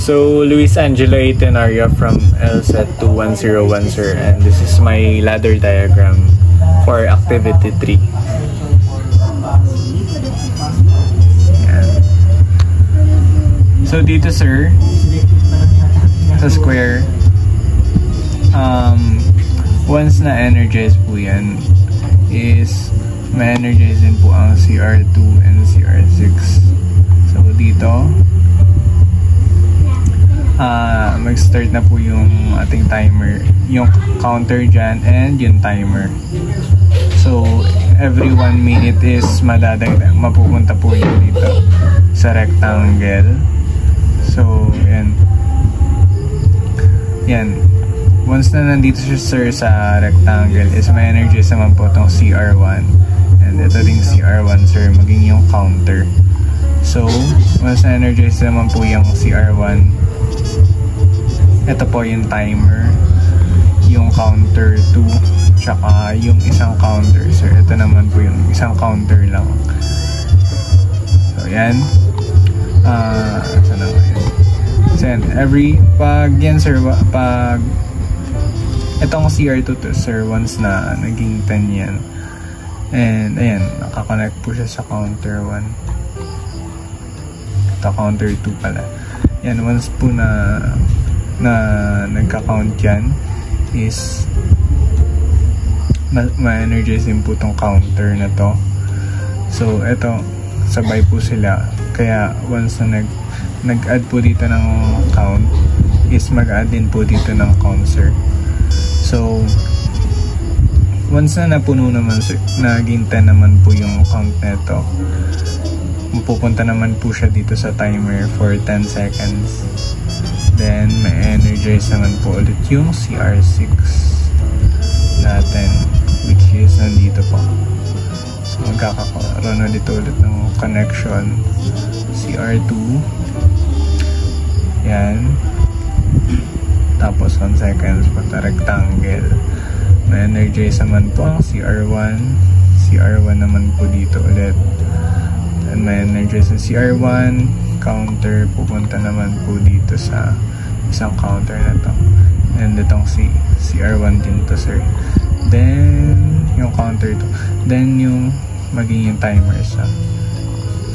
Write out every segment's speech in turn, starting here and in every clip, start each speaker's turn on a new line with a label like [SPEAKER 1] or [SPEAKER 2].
[SPEAKER 1] So, Luis Angelo Atenaria from LSET 2101, sir, and this is my ladder diagram for activity 3. Yan. So, dito, sir, sa square, once na energize po yan, is ma-energize din po ang CR2 and CR6. So, dito, mag-start na po yung ating timer, yung counter dyan and yung timer. So every 1 minute is mapupunta po yun dito sa rectangle. So yan, once na nandito siya, sir, sa rectangle, is may energize naman po itong CR1, and ito ding CR1, sir, maging yung counter. So once na energize naman po yung CR1, ito po yung timer, yung counter 2, tsaka yung isang counter, sir. Ito naman po yung isang counter lang. So yan, ito na yan. So yan, pag yan, sir, pag itong CR2 to, sir, once na naging 10 yan, and ayan, nakakonect po siya sa counter 1. Ito counter 2 pala. Yan, once po na nagka-count yan, is ma-energize din po tong counter na to. So ito, sabay po sila, kaya once na nag-add po dito ng count, is mag-add din po dito ng count, sir. So once na napuno naman, naging 10 naman po yung count neto, mapupunta naman po siya dito sa timer for 10 seconds. Then, may energize naman po ulit yung CR6 natin, which is nandito po. So, magkakaroon ulit ng connection. CR2. Yan. Tapos, 1 seconds punta rectangle. May energize naman po ang CR1. CR1 naman po dito ulit. And may energize ang CR1. Counter, pupunta naman po dito sa isang counter na to, and itong CR1 din to, sir. Then yung counter to, then yung maging yung timer sa.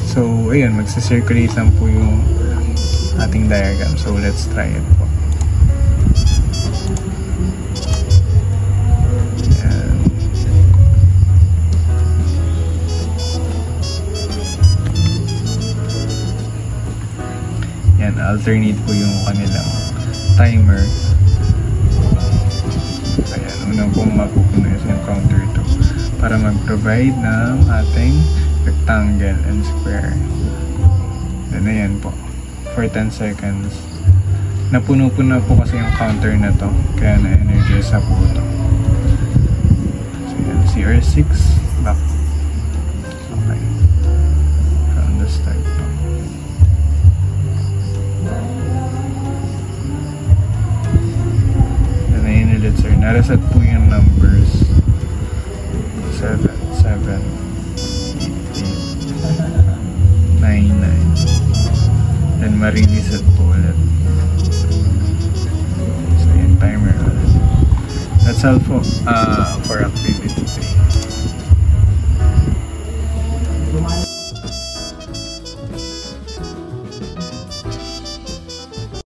[SPEAKER 1] So ayun, magsa-circulate lang po yung ating diagram. So let's try it po. Alternate po yung kanilang timer. Ayan, unang pong mapupuno yung counter to para mag-provide ng ating rectangle and square. Then ayan po, for 10 seconds. Napuno po na po kasi yung counter na to, kaya na-energize na po ito. So yan, CR6 back. Okay, from the start po. Sir, nareset po yung numbers 7, 7, 8, 8, 9, 9, then ma-reset po ulit. So yung timer ulit. That's all po for activity 3.